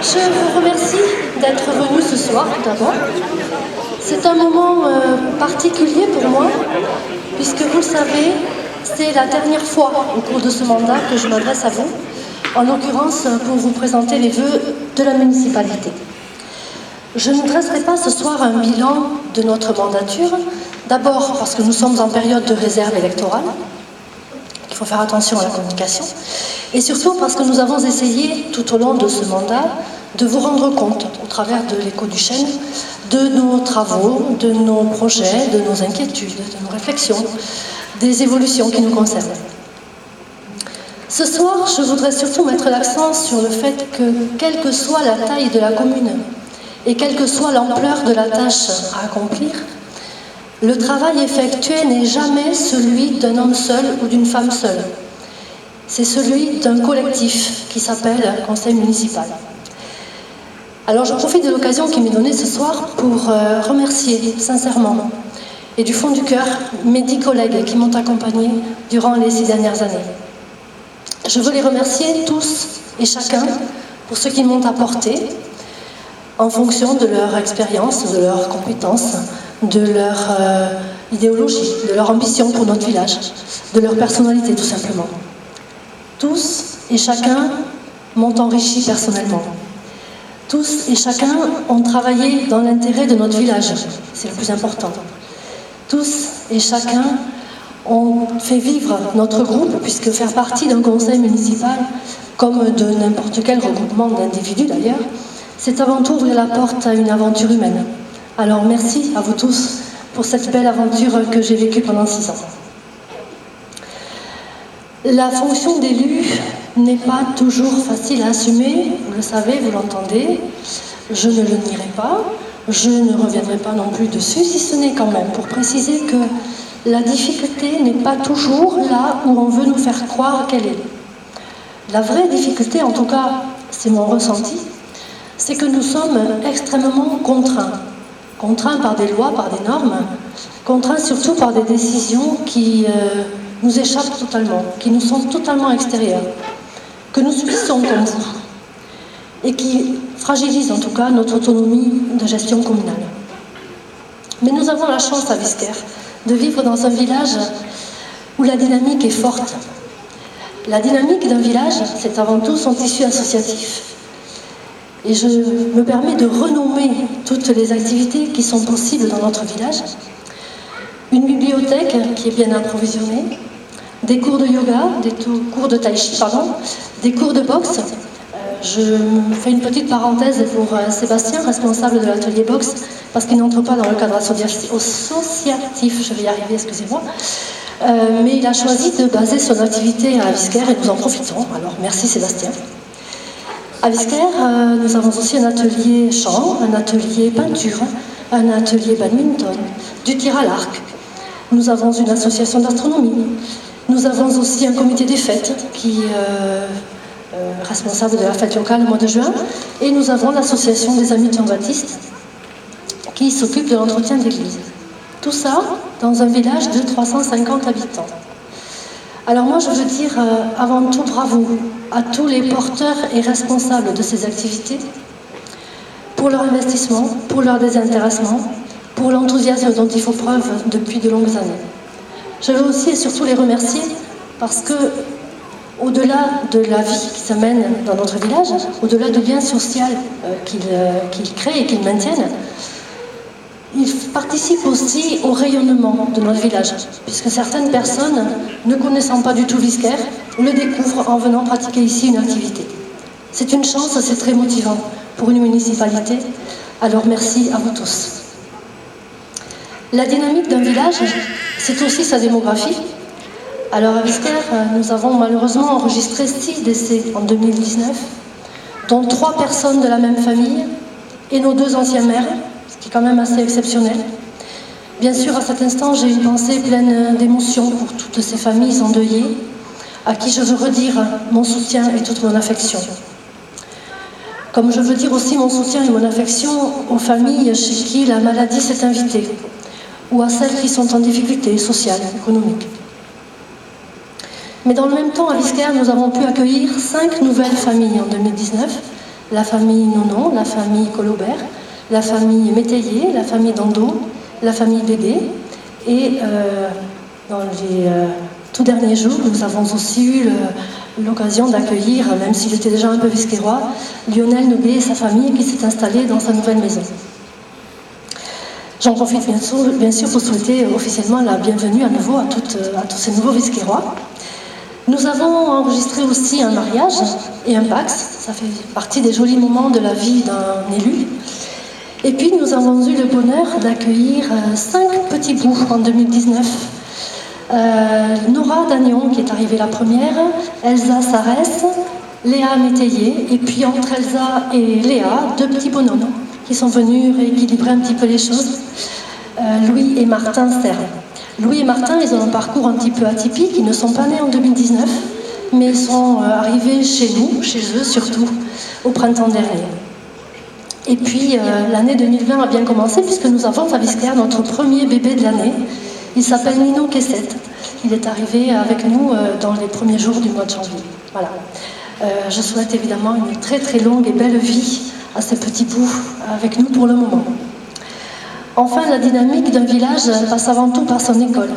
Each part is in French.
Je vous remercie d'être venu ce soir, tout d'abord. C'est un moment particulier pour moi, puisque vous le savez, c'est la dernière fois au cours de ce mandat que je m'adresse à vous, en l'occurrence pour vous présenter les vœux de la municipalité. Je ne dresserai pas ce soir un bilan de notre mandature, d'abord parce que nous sommes en période de réserve électorale, qu'il faut faire attention à la communication, et surtout parce que nous avons essayé tout au long de ce mandat de vous rendre compte, au travers de l'écho du chêne, de nos travaux, de nos projets, de nos inquiétudes, de nos réflexions, des évolutions qui nous concernent. Ce soir, je voudrais surtout mettre l'accent sur le fait que, quelle que soit la taille de la commune et quelle que soit l'ampleur de la tâche à accomplir, le travail effectué n'est jamais celui d'un homme seul ou d'une femme seule. C'est celui d'un collectif qui s'appelle Conseil municipal. Alors je profite de l'occasion qui m'est donnée ce soir pour remercier sincèrement et du fond du cœur mes 10 collègues qui m'ont accompagné durant les 6 dernières années. Je veux les remercier tous et chacun pour ce qu'ils m'ont apporté en fonction de leur expérience, de leurs compétences, de leur idéologie, de leur ambition pour notre village, de leur personnalité tout simplement. Tous et chacun m'ont enrichi personnellement. Tous et chacun ont travaillé dans l'intérêt de notre village, c'est le plus important. Tous et chacun ont fait vivre notre groupe, puisque faire partie d'un conseil municipal, comme de n'importe quel regroupement d'individus d'ailleurs, c'est avant tout ouvrir la porte à une aventure humaine. Alors merci à vous tous pour cette belle aventure que j'ai vécue pendant 6 ans. La fonction d'élu n'est pas toujours facile à assumer, vous le savez, vous l'entendez, je ne le nierai pas, je ne reviendrai pas non plus dessus, si ce n'est quand même pour préciser que la difficulté n'est pas toujours là où on veut nous faire croire qu'elle est. La vraie difficulté, en tout cas, c'est mon ressenti, c'est que nous sommes extrêmement contraints. Contraints par des lois, par des normes, contraints surtout par des décisions qui nous échappent totalement, qui nous sont totalement extérieures, que nous subissons comme vous, et qui fragilisent en tout cas notre autonomie de gestion communale. Mais nous avons la chance à Visquer de vivre dans un village où la dynamique est forte. La dynamique d'un village, c'est avant tout son tissu associatif. Et je me permets de renommer toutes les activités qui sont possibles dans notre village. Une bibliothèque qui est bien approvisionnée, des cours de yoga, des cours de tai chi, des cours de boxe. Je fais une petite parenthèse pour Sébastien, responsable de l'atelier boxe, parce qu'il n'entre pas dans le cadre associatif, je vais y arriver, excusez-moi. Mais il a choisi de baser son activité à Visquer et nous en profitons. Alors merci Sébastien. À Visquer, nous avons aussi un atelier chant, un atelier peinture, un atelier badminton, du tir à l'arc. Nous avons une association d'astronomie. Nous avons aussi un comité des fêtes qui est responsable de la fête locale au mois de juin. Et nous avons l'association des Amis de Jean-Baptiste qui s'occupe de l'entretien de l'église. Tout ça dans un village de 350 habitants. Alors moi, je veux dire avant tout bravo à tous les porteurs et responsables de ces activités pour leur investissement, pour leur désintéressement, pour l'enthousiasme dont ils font preuve depuis de longues années. Je veux aussi et surtout les remercier parce que, au-delà de la vie qui s'amène dans notre village, au-delà du lien social qu'ils créent et qu'ils maintiennent, ils participent aussi au rayonnement de notre village, puisque certaines personnes, ne connaissant pas du tout Visquer, le découvrent en venant pratiquer ici une activité. C'est une chance, c'est très motivant pour une municipalité, alors merci à vous tous. La dynamique d'un village, c'est aussi sa démographie. Alors à Visquer, nous avons malheureusement enregistré 6 décès en 2019, dont 3 personnes de la même famille et nos 2 anciens maires, qui est quand même assez exceptionnel. Bien sûr, à cet instant, j'ai une pensée pleine d'émotion pour toutes ces familles endeuillées, à qui je veux redire mon soutien et toute mon affection. Comme je veux dire aussi mon soutien et mon affection aux familles chez qui la maladie s'est invitée, ou à celles qui sont en difficulté sociale, économique. Mais dans le même temps, à Visquer, nous avons pu accueillir 5 nouvelles familles en 2019, la famille Nonon, la famille Colobert, la famille Métayer, la famille Dando, la famille Bédé. Et dans les tout derniers jours, nous avons aussi eu l'occasion d'accueillir, même s'il était déjà un peu visquérois, Lionel Noguet et sa famille qui s'est installée dans sa nouvelle maison. J'en profite bien sûr pour souhaiter officiellement la bienvenue à nouveau à tous ces nouveaux visquérois. Nous avons enregistré aussi un mariage et un Pax, ça fait partie des jolis moments de la vie d'un élu. Et puis nous avons eu le bonheur d'accueillir 5 petits bouts en 2019. Nora Dagnon qui est arrivée la première, Elsa Sarès, Léa Métayer, et puis entre Elsa et Léa, 2 petits bonhommes qui sont venus rééquilibrer un petit peu les choses, Louis et Martin Serre. Louis et Martin, ils ont un parcours un petit peu atypique, ils ne sont pas nés en 2019, mais ils sont arrivés chez nous, chez eux surtout, au printemps dernier. Et puis l'année 2020 a bien commencé puisque nous avons à Visquère notre premier bébé de l'année. Il s'appelle Nino Kessette. Il est arrivé avec nous dans les premiers jours du mois de janvier. Voilà. Je souhaite évidemment une très très longue et belle vie à ces petits bouts avec nous pour le moment. Enfin, la dynamique d'un village passe avant tout par son école.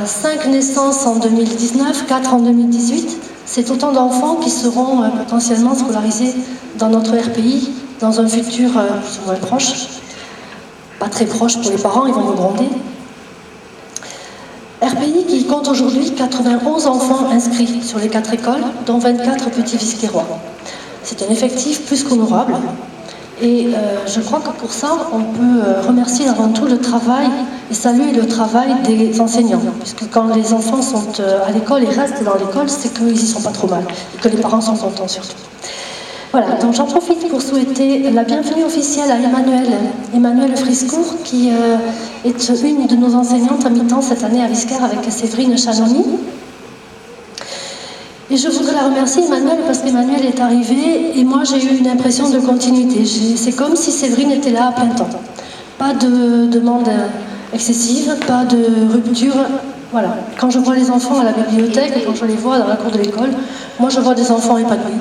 5 naissances en 2019, 4 en 2018, c'est autant d'enfants qui seront potentiellement scolarisés dans notre RPI dans un futur plus ou moins proche. Pas très proche pour les parents, ils vont me gronder. RPI qui compte aujourd'hui 91 enfants inscrits sur les 4 écoles, dont 24 petits visquérois. C'est un effectif plus qu'honorable. Et je crois que pour ça, on peut remercier avant tout le travail et saluer le travail des enseignants. Puisque quand les enfants sont à l'école et restent dans l'école, c'est qu'ils y sont pas trop mal. Et que les parents sont contents surtout. Voilà, donc j'en profite pour souhaiter la bienvenue officielle à Emmanuel Friscourt, qui est une de nos enseignantes à mi-temps cette année à Visquère avec Séverine Chanoni. Et je voudrais la remercier, Emmanuel, parce qu'Emmanuel est arrivé et moi j'ai eu une impression de continuité. C'est comme si Séverine était là à plein temps. Pas de demande excessive, pas de rupture. Voilà. Quand je vois les enfants à la bibliothèque et quand je les vois dans la cour de l'école, moi je vois des enfants épanouis.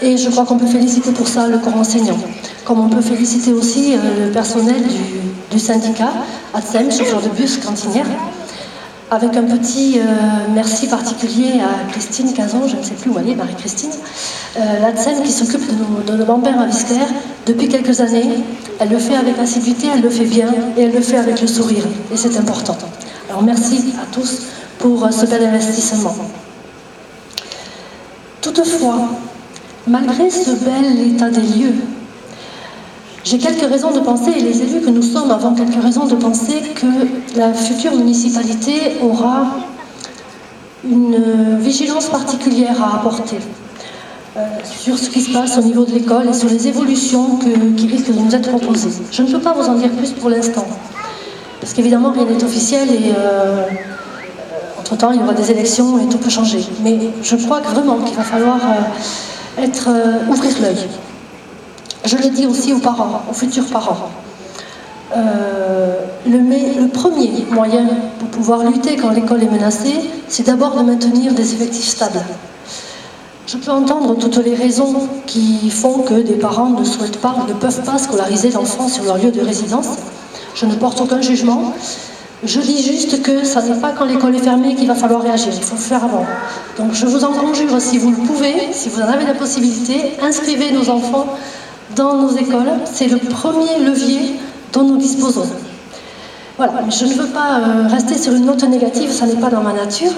Et je crois qu'on peut féliciter pour ça le corps enseignant. Comme on peut féliciter aussi le personnel du syndicat, ATSEM, chauffeur de bus, cantinière. Avec un petit merci particulier à Christine Cazon, je ne sais plus où elle est, Marie-Christine, l'ATSEM qui s'occupe de nos bambins à Visquère depuis quelques années. Elle le fait avec assiduité, elle le fait bien et elle le fait avec le sourire. Et c'est important. Alors merci à tous pour ce bel investissement. Toutefois, malgré ce bel état des lieux, j'ai quelques raisons de penser, et les élus que nous sommes avons quelques raisons de penser que la future municipalité aura une vigilance particulière à apporter sur ce qui se passe au niveau de l'école et sur les évolutions qui risquent de nous être proposées. Je ne peux pas vous en dire plus pour l'instant, parce qu'évidemment rien n'est officiel et entre-temps il y aura des élections et tout peut changer. Mais je crois que vraiment qu'il va falloir ouvrir l'œil. Je le dis aussi aux parents, aux futurs parents. Le premier moyen pour pouvoir lutter quand l'école est menacée, c'est d'abord de maintenir des effectifs stables. Je peux entendre toutes les raisons qui font que des parents ne souhaitent pas ou ne peuvent pas scolariser l'enfant sur leur lieu de résidence. Je ne porte aucun jugement. Je dis juste que ça n'est pas quand l'école est fermée qu'il va falloir réagir, il faut le faire avant. Donc je vous en conjure, si vous le pouvez, si vous en avez la possibilité, inscrivez nos enfants dans nos écoles, c'est le premier levier dont nous disposons. Voilà, mais je ne veux pas rester sur une note négative, ça n'est pas dans ma nature.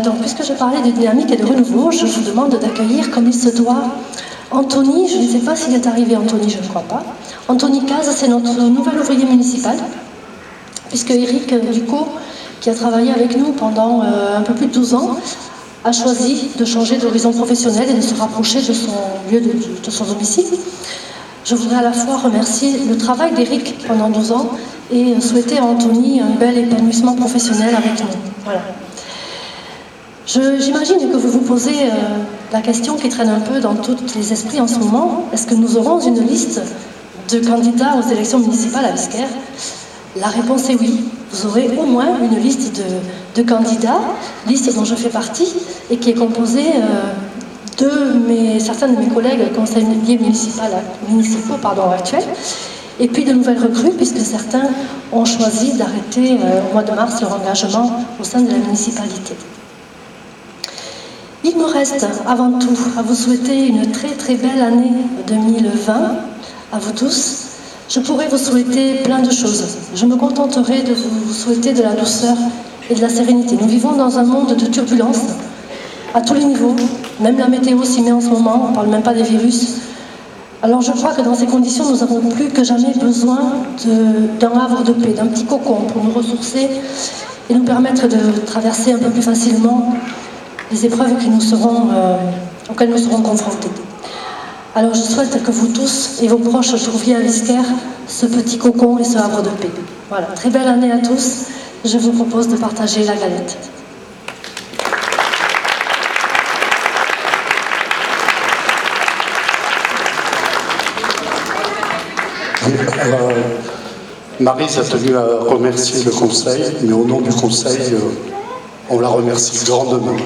Donc puisque je parlais de dynamique et de renouveau, je vous demande d'accueillir comme il se doit Anthony, je ne sais pas s'il est arrivé Anthony, je ne crois pas. Anthony Caz, c'est notre nouvel ouvrier municipal, puisque Eric Ducot, qui a travaillé avec nous pendant un peu plus de 12 ans, a choisi de changer d'horizon professionnel et de se rapprocher de son lieu de son domicile. Je voudrais à la fois remercier le travail d'Éric pendant 12 ans et souhaiter à Anthony un bel épanouissement professionnel avec nous. Voilà. J'imagine que vous vous posez la question qui traîne un peu dans tous les esprits en ce moment. Est-ce que nous aurons une liste de candidats aux élections municipales à Visquère? La réponse est oui. Vous aurez au moins une liste de candidats, liste dont je fais partie, et qui est composée certains de mes collègues conseillers municipaux actuels, et puis de nouvelles recrues, puisque certains ont choisi d'arrêter au mois de mars leur engagement au sein de la municipalité. Il me reste avant tout à vous souhaiter une très très belle année 2020, à vous tous. Je pourrais vous souhaiter plein de choses. Je me contenterai de vous souhaiter de la douceur et de la sérénité. Nous vivons dans un monde de turbulences, à tous les niveaux, même la météo s'y met en ce moment, on ne parle même pas des virus. Alors je crois que dans ces conditions, nous avons plus que jamais besoin d'un havre de paix, d'un petit cocon pour nous ressourcer et nous permettre de traverser un peu plus facilement les épreuves auxquelles nous serons confrontés. Alors je souhaite que vous tous et vos proches trouviez à l'ISCER ce petit cocon et ce havre de paix. Voilà, très belle année à tous. Je vous propose de partager la galette. Maryse a tenu à remercier le Conseil, mais au nom du Conseil, on la remercie grandement.